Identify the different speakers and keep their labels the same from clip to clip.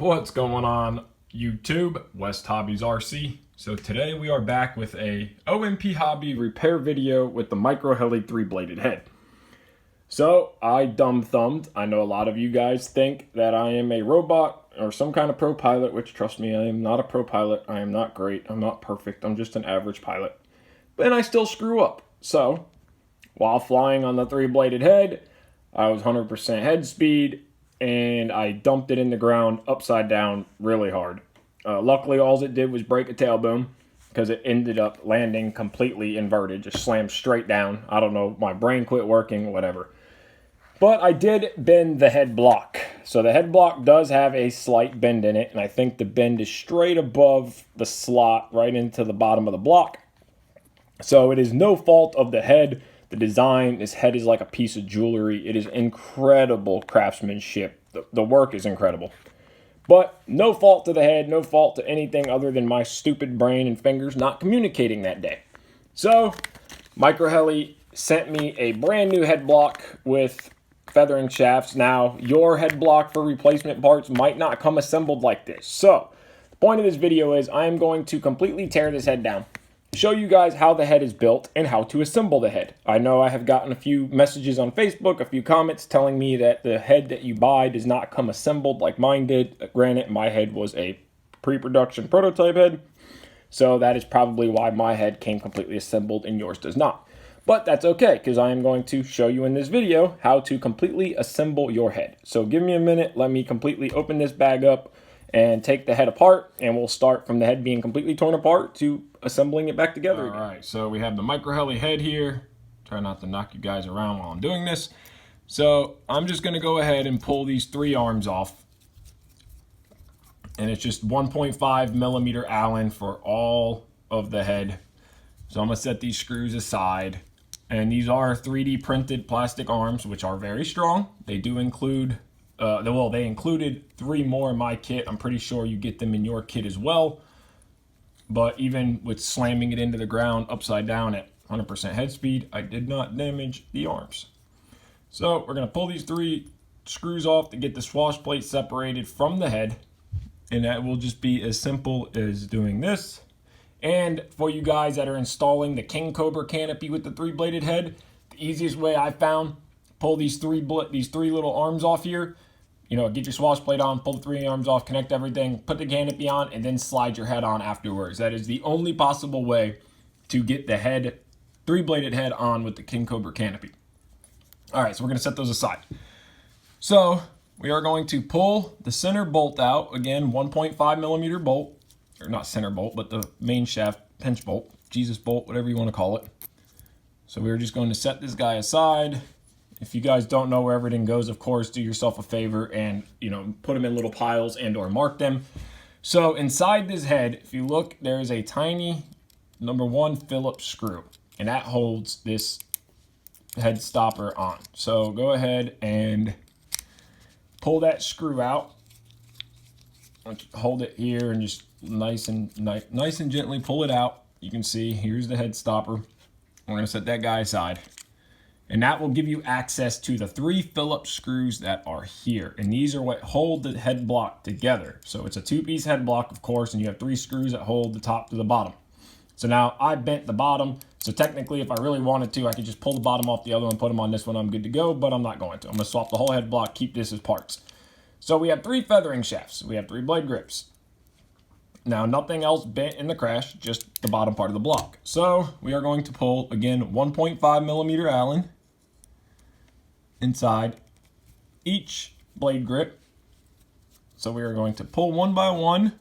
Speaker 1: What's going on YouTube? West Hobbies RC. So today we are back with a OMP Hobby repair video with the MicroHeli 3-bladed head. So I dumb-thumbed. I know a lot of you guys think that I am a robot or some kind of pro pilot, which trust me, I am not a pro pilot. I am not great. I'm not perfect. I'm just an average pilot. But I still screw up. So while flying on the 3-bladed head, I was 100% head speed, and I dumped it in the ground upside down really hard. Luckily, all it did was break a tail boom because it ended up landing completely inverted, just slammed straight down. I don't know, my brain quit working, whatever. But I did bend the head block. So the head block does have a slight bend in it, and I think the bend is straight above the slot right into the bottom of the block. So it is no fault of the head. The design, this head is like a piece of jewelry. It is incredible craftsmanship. The work is incredible. But no fault to the head, no fault to anything other than my stupid brain and fingers not communicating that day. So, MicroHeli sent me a brand new head block with feathering shafts. Now, your head block for replacement parts might not come assembled like this. So, the point of this video is I am going to completely tear this head down, show you guys how the head is built and how to assemble the head. I know I have gotten a few messages on Facebook, a few comments telling me that the head that you buy does not come assembled like mine did. Granted, my head was a pre-production prototype head, so that is probably why my head came completely assembled and yours does not. But that's okay, because I am going to show you in this video how to completely assemble your head. So give me a minute, let me completely open this bag up and take the head apart, and we'll start from the head being completely torn apart to assembling it back together again. All right, so we have the MicroHeli head here. Try not to knock you guys around while I'm doing this. So I'm just gonna go ahead and pull these 3 arms off. And it's just 1.5 millimeter Allen for all of the head. So I'm gonna set these screws aside. And these are 3D printed plastic arms, which are very strong. They do include they included 3 more in my kit. I'm pretty sure you get them in your kit as well. But even with slamming it into the ground upside down at 100% head speed, I did not damage the arms. So we're going to pull these 3 screws off to get the swash plate separated from the head. And that will just be as simple as doing this. And for you guys that are installing the King Cobra canopy with the 3-bladed head, the easiest way I found, pull these three little arms off here. You know, get your swash plate on, pull the 3 arms off, connect everything, put the canopy on, and then slide your head on afterwards. That is the only possible way to get the head, 3-bladed head on with the King Cobra canopy. All right, so we're going to set those aside. So we are going to pull the center bolt out. Again, 1.5 millimeter bolt, or not center bolt, but the main shaft pinch bolt, Jesus bolt, whatever you want to call it. So we're just going to set this guy aside. If you guys don't know where everything goes, of course, do yourself a favor and, you know, put them in little piles and or mark them. So inside this head, if you look, there is a tiny #1 Phillips screw, and that holds this head stopper on. So go ahead and pull that screw out. Hold it here and just nice and gently pull it out. You can see here's the head stopper. We're going to set that guy aside. And that will give you access to the 3 Phillips screws that are here. And these are what hold the head block together. So it's a 2-piece head block, of course, and you have 3 screws that hold the top to the bottom. So now I bent the bottom. So technically, if I really wanted to, I could just pull the bottom off the other one, put them on this one, I'm good to go, but I'm not going to. I'm going to swap the whole head block, keep this as parts. So we have 3 feathering shafts. We have 3 blade grips. Now, nothing else bent in the crash, just the bottom part of the block. So we are going to pull, again, 1.5 millimeter Allen inside each blade grip. So we are going to pull one by one.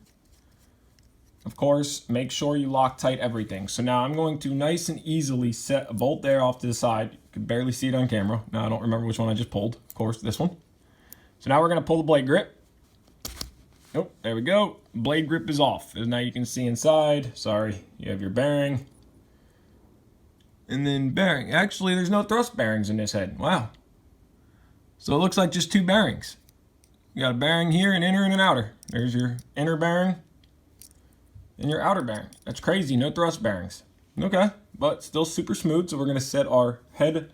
Speaker 1: Of course, make sure you Loctite everything. So now I'm going to nice and easily set a bolt there off to the side. You can barely see it on camera. Now I don't remember which one I just pulled. Of course, this one. So now we're going to pull the blade grip. Oh, there we go. Blade grip is off. And now you can see inside. Sorry, you have your bearing. And then bearing. Actually, there's no thrust bearings in this head. Wow. So it looks like just 2 bearings. You got a bearing here, an inner and an outer. There's your inner bearing and your outer bearing. That's crazy, no thrust bearings. Okay, but still super smooth. So we're going to set our head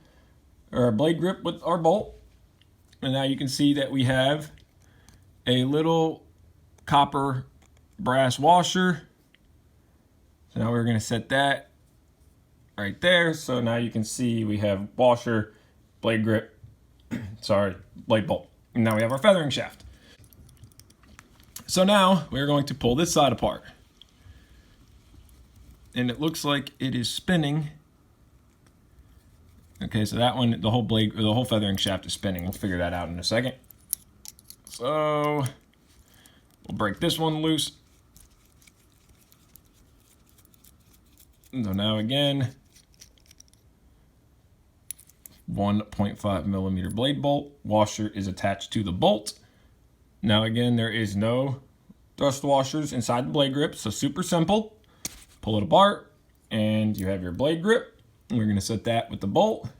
Speaker 1: or our blade grip with our bolt. And now you can see that we have a little copper brass washer. So now we're going to set that right there. So now you can see we have washer, blade grip, sorry, blade bolt. And now we have our feathering shaft. So now we're going to pull this side apart. And it looks like it is spinning. Okay, so that one, the whole blade, or the whole feathering shaft is spinning. We'll figure that out in a second. So we'll break this one loose. So now again, 1.5 millimeter blade bolt. Washer is attached to the bolt. Now again, there is no thrust washers inside the blade grip, so super simple. Pull it apart, and you have your blade grip. We're going to set that with the bolt.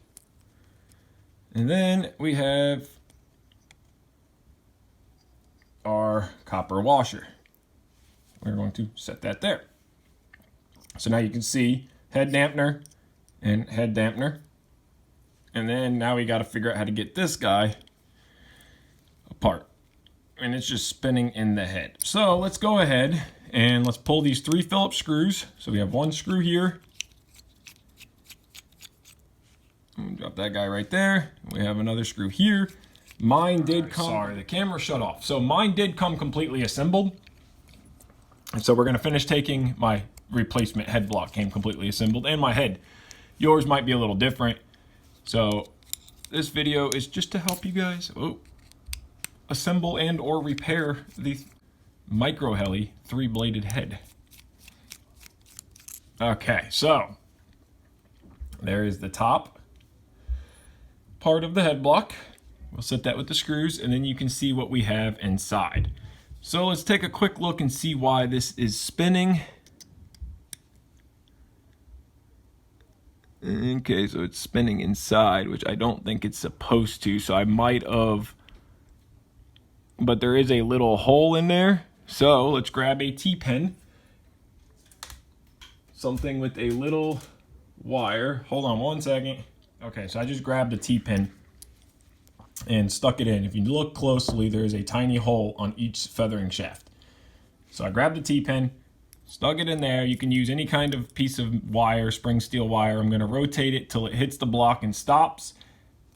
Speaker 1: And then we have our copper washer. We're going to set that there. So now you can see head dampener and head dampener. And then now we got to figure out how to get this guy apart. And it's just spinning in the head. So let's go ahead and let's pull these 3 Phillips screws. So we have one screw here. Drop that guy right there. We have another screw here. Mine did come. Sorry, the camera shut off. So mine did come completely assembled. And so we're going to finish taking my replacement head block, came completely assembled, and my head. Yours might be a little different. So this video is just to help you guys assemble and or repair the MicroHeli 3-bladed head. Okay, so there is the top part of the head block. We'll set that with the screws, and then you can see what we have inside. So let's take a quick look and see why this is spinning. Okay, so it's spinning inside, which I don't think it's supposed to, so I might have, but there is a little hole in there. So let's grab a T-pin, something with a little wire. Hold on one second. Okay, so I just grabbed a T-pin and stuck it in. If you look closely, there is a tiny hole on each feathering shaft. So I grabbed the T-pin, stuck it in there. You can use any kind of piece of wire, spring steel wire. I'm going to rotate it till it hits the block and stops,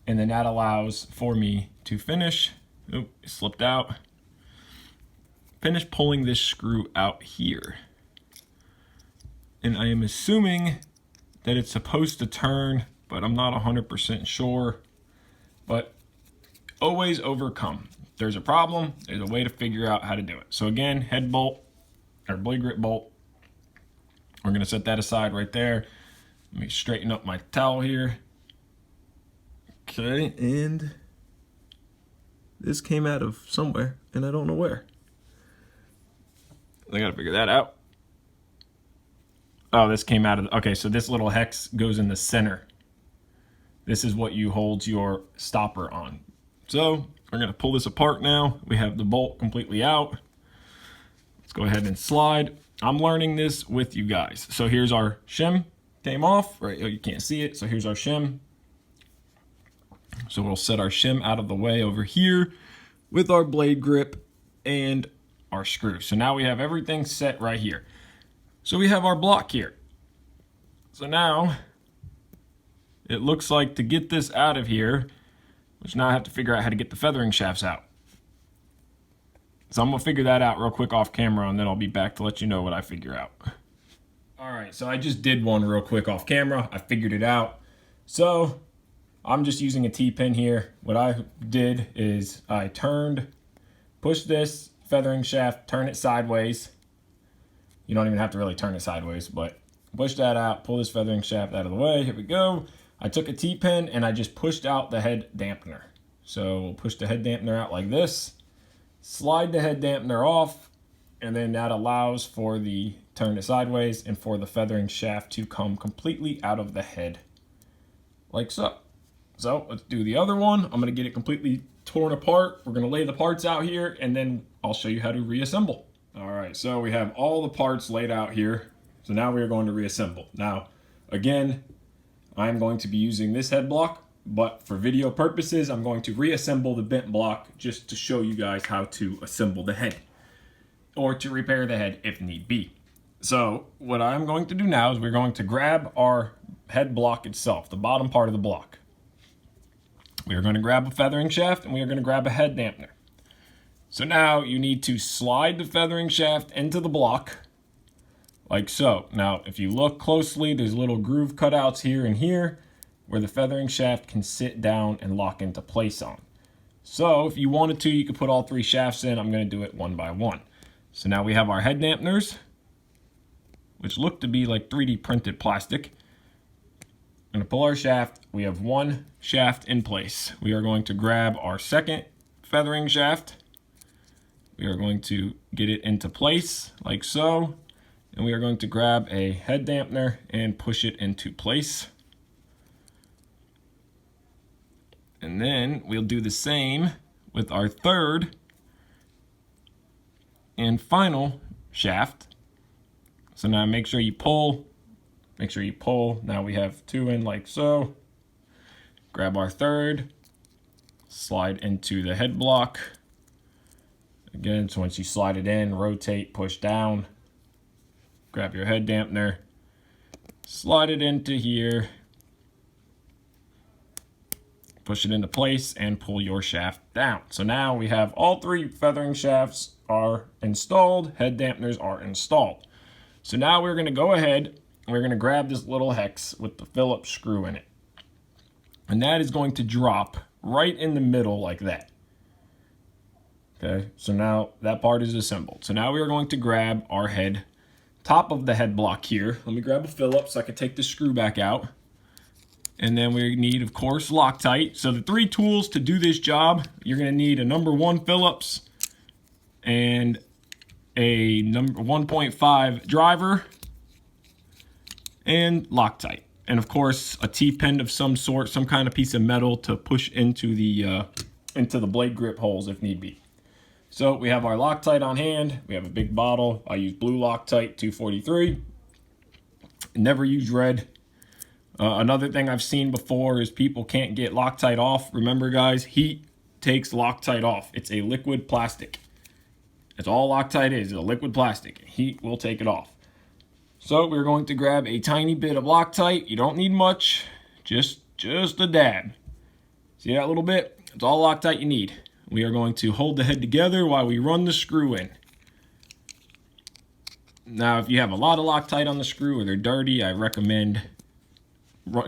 Speaker 1: and then that allows for me to finish. Oh, it slipped out. Finish pulling this screw out here. And I am assuming that it's supposed to turn, but I'm not 100% sure. But always overcome. If there's a problem, there's a way to figure out how to do it. So again, head bolt, or blade grip bolt. We're going to set that aside right there. Let me straighten up my towel here. Okay, and this came out of somewhere, and I don't know where. I got to figure that out. Oh, this came out of, okay, so this little hex goes in the center. This is what you hold your stopper on. So we're going to pull this apart now. We have the bolt completely out. Let's go ahead and slide. I'm learning this with you guys. So here's our shim, came off, right? Oh, you can't see it. So here's our shim. So we'll set our shim out of the way over here with our blade grip and our screw. So now we have everything set right here. So we have our block here. So now it looks like to get this out of here, which now I have to figure out how to get the feathering shafts out. So I'm gonna figure that out real quick off camera, and then I'll be back to let you know what I figure out. All right, so I just did one real quick off camera. I figured it out. So I'm just using a T-pin here. What I did is I pushed this feathering shaft, turn it sideways. You don't even have to really turn it sideways, but push that out, pull this feathering shaft out of the way. Here we go. I took a T-pin and I just pushed out the head dampener. So we'll push the head dampener out like this, slide the head dampener off, and then that allows for the turn it sideways and for the feathering shaft to come completely out of the head, like so. So let's do the other one. I'm gonna get it completely torn apart. We're gonna lay the parts out here, and then I'll show you how to reassemble. All right, so we have all the parts laid out here. So now we are going to reassemble. Now, again, I'm going to be using this head block, but for video purposes, I'm going to reassemble the bent block just to show you guys how to assemble the head. or to repair the head if need be. So what I'm going to do now is we're going to grab our head block itself, the bottom part of the block. We are going to grab a feathering shaft and we are going to grab a head dampener. So now you need to slide the feathering shaft into the block like so. Now if you look closely, there's little groove cutouts here and here where the feathering shaft can sit down and lock into place on. So if you wanted to, you could put all 3 shafts in. I'm going to do it one by one. So now we have our head dampeners, which look to be like 3D printed plastic. I'm going to pull our shaft. We have 1 shaft in place. We are going to grab our second feathering shaft. We are going to get it into place like so. And we are going to grab a head dampener and push it into place. And then we'll do the same with our third and final shaft. So now make sure you pull. Now we have 2 in like so. Grab our third, slide into the head block. Again, so once you slide it in, rotate, push down. Grab your head dampener, slide it into here, push it into place, and pull your shaft down. So now we have all 3 feathering shafts are installed, head dampeners are installed. So now we're going to go ahead and we're going to grab this little hex with the Phillips screw in it. And that is going to drop right in the middle like that. Okay, so now that part is assembled. So now we are going to grab our head, top of the head block here. Let me grab a Phillips so I can take the screw back out. And then we need, of course, Loctite. So the 3 tools to do this job, you're going to need a number 1 Phillips and a number 1.5 driver and Loctite. And of course, a T-pin of some sort, some kind of piece of metal to push into the blade grip holes if need be. So we have our Loctite on hand. We have a big bottle. I use blue Loctite 243. Never use red. Another thing I've seen before is people can't get Loctite off. Remember guys, heat takes Loctite off. It's a liquid plastic. That's all Loctite is a liquid plastic. Heat will take it off. So we're going to grab a tiny bit of Loctite. You don't need much, just a dab. See that little bit? That's all Loctite you need. We are going to hold the head together while we run the screw in. Now if you have a lot of Loctite on the screw or they're dirty, I recommend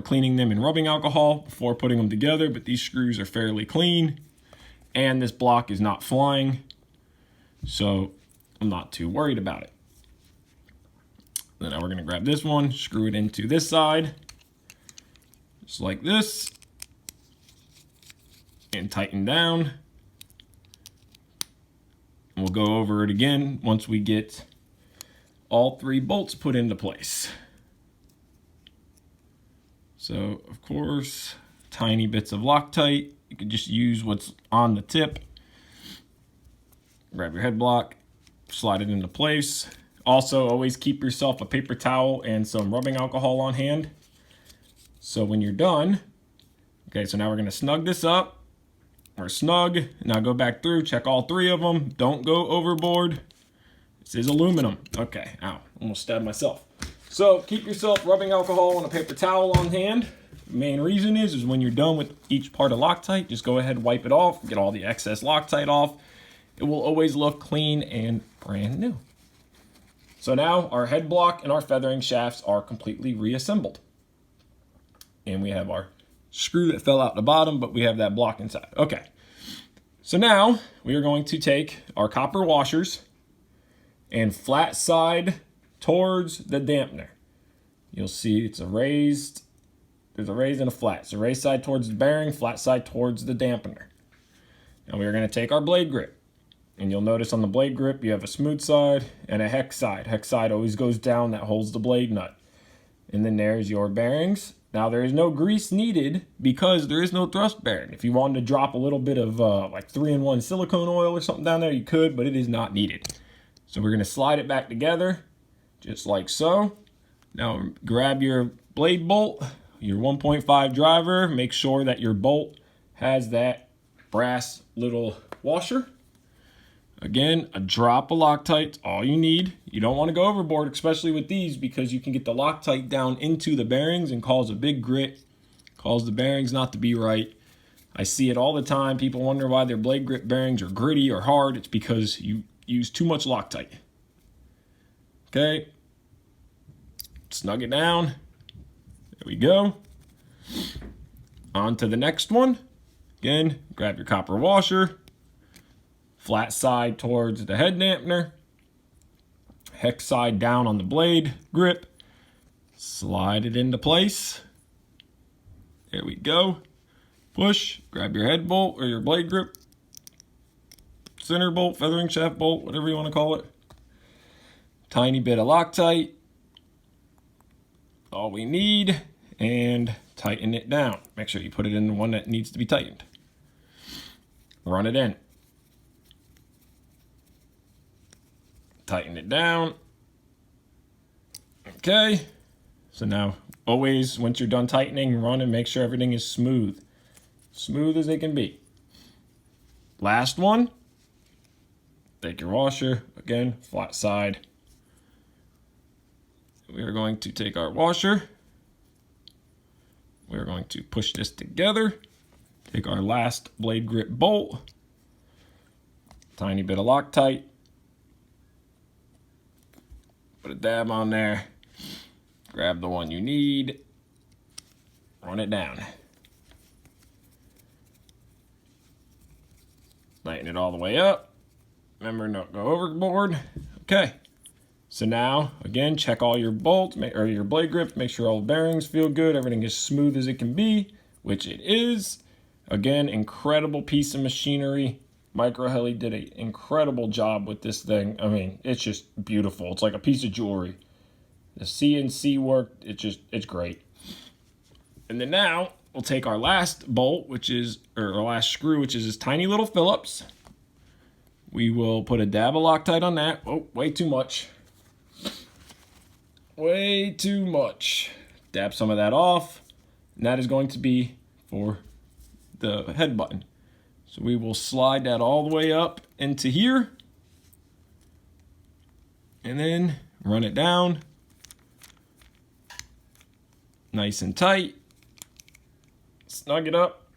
Speaker 1: cleaning them in rubbing alcohol before putting them together, but these screws are fairly clean and this block is not flying, so I'm not too worried about it. Then now we're going to grab this one, screw it into this side, just like this, and tighten down. We'll go over it again once we get all 3 bolts put into place. So, of course, tiny bits of Loctite. You can just use what's on the tip. Grab your head block, slide it into place. Also, always keep yourself a paper towel and some rubbing alcohol on hand. So when you're done, okay, so now we're going to snug this up. We're snug. Now go back through, check all 3 of them. Don't go overboard. This is aluminum. Okay, ow, almost stabbed myself. So keep yourself rubbing alcohol and a paper towel on hand. The main reason is when you're done with each part of Loctite, just go ahead and wipe it off, get all the excess Loctite off. It will always look clean and brand new. So now our head block and our feathering shafts are completely reassembled. And we have our screw that fell out the bottom, but we have that block inside. Okay, so now we are going to take our copper washers and flat side towards the dampener. You'll see it's a raised, there's a raised and a flat. It's a raised side towards the bearing, flat side towards the dampener. Now we are going to take our blade grip. And you'll notice on the blade grip, you have a smooth side and a hex side. Hex side always goes down, that holds the blade nut. And then there's your bearings. Now there is no grease needed because there is no thrust bearing. If you wanted to drop a little bit of like 3-in-1 silicone oil or something down there, you could, but it is not needed. So we're gonna slide it back together, just like so. Now grab your blade bolt, your 1.5 driver, make sure that your bolt has that brass little washer. Again, a drop of Loctite's all you need. You don't want to go overboard, especially with these, because you can get the Loctite down into the bearings and cause a big grit, cause the bearings not to be right. I see it all the time. People wonder why their blade grip bearings are gritty or hard. It's because you use too much Loctite. Okay, snug it down. There we go. On to the next one. Again, grab your copper washer. Flat side towards the head dampener. Hex side down on the blade grip. Slide it into place. There we go. Push, grab your head bolt or your blade grip. Center bolt, feathering shaft bolt, whatever you want to call it. Tiny bit of Loctite. All we need. And tighten it down. Make sure you put it in the one that needs to be tightened. Run it in. Tighten it down. Okay. So now, always, once you're done tightening, run and make sure everything is smooth. Smooth as it can be. Last one. Take your washer. Again, flat side. We are going to take our washer. We're going to push this together. Take our last blade grip bolt. Tiny bit of Loctite. Put a dab on there. Grab the one you need. Run it down. Lighten it all the way up. Remember, not go overboard. Okay. So now, again, check all your bolts or your blade grips. Make sure all the bearings feel good. Everything is smooth as it can be, which it is. Again, incredible piece of machinery. MicroHeli did an incredible job with this thing. I mean, it's just beautiful. It's like a piece of jewelry. The CNC work, it's great. And then now, we'll take our last bolt, or our last screw, which is this tiny little Phillips. We will put a dab of Loctite on that. Oh, way too much. Way too much. Dab some of that off. And that is going to be for the head button. So we will slide that all the way up into here. And then run it down. Nice and tight. Snug it up.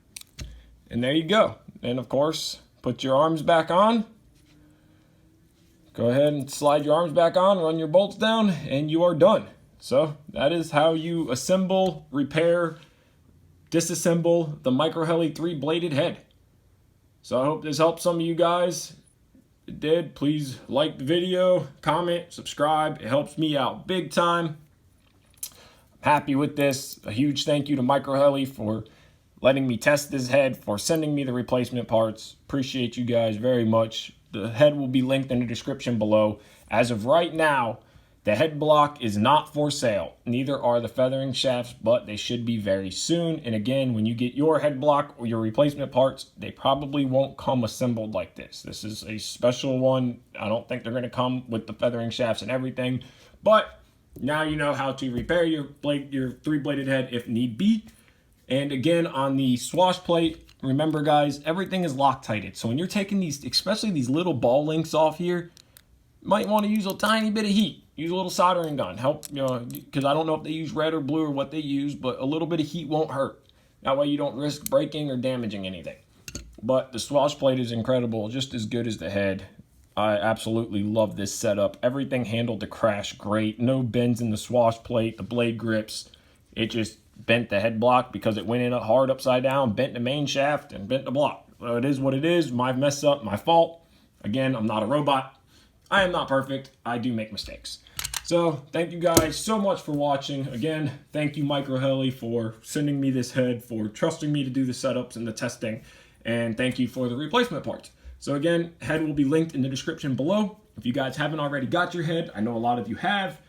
Speaker 1: And there you go. And of course, put your arms back on. Go ahead and slide your arms back on, run your bolts down, and you are done. So that is how you assemble, repair, disassemble the MicroHeli 3-bladed head. So I hope this helped some of you guys. If it did, please like the video, comment, subscribe. It helps me out big time. I'm happy with this. A huge thank you to MicroHeli for letting me test this head, for sending me the replacement parts. Appreciate you guys very much. The head will be linked in the description below. As of right now, the head block is not for sale. Neither are the feathering shafts, but they should be very soon. And again, when you get your head block or your replacement parts, they probably won't come assembled like this. This is a special one. I don't think they're going to come with the feathering shafts and everything. But now you know how to repair your 3-bladed head if need be. And again, on the swash plate, remember guys, everything is Loctited. So when you're taking these, especially these little ball links off here, you might want to use a tiny bit of heat. Use a little soldering gun. Help, because I don't know if they use red or blue or what they use, but a little bit of heat won't hurt. That way you don't risk breaking or damaging anything. But the swash plate is incredible, just as good as the head. I absolutely love this setup. Everything handled the crash great. No bends in the swash plate, the blade grips. It just bent the head block because it went in hard upside down, bent the main shaft, and bent the block. So it is what it is. My mess up, my fault. Again, I'm not a robot. I am not perfect. I do make mistakes. So thank you guys so much for watching. Again, thank you MicroHeli for sending me this head, for trusting me to do the setups and the testing, and thank you for the replacement parts. So again, head will be linked in the description below. If you guys haven't already got your head, I know a lot of you have.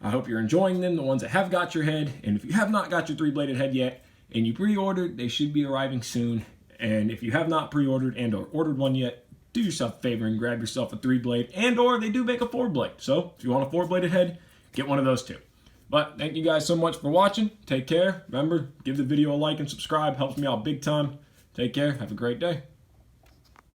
Speaker 1: I hope you're enjoying them, the ones that have got your head. And if you have not got your 3-bladed head yet and you pre-ordered, they should be arriving soon. And if you have not pre-ordered and or ordered one yet, do yourself a favor and grab yourself a 3-blade, and or they do make a 4-blade. So if you want a 4-bladed head, get one of those too. But thank you guys so much for watching. Take care. Remember, give the video a like and subscribe. Helps me out big time. Take care. Have a great day.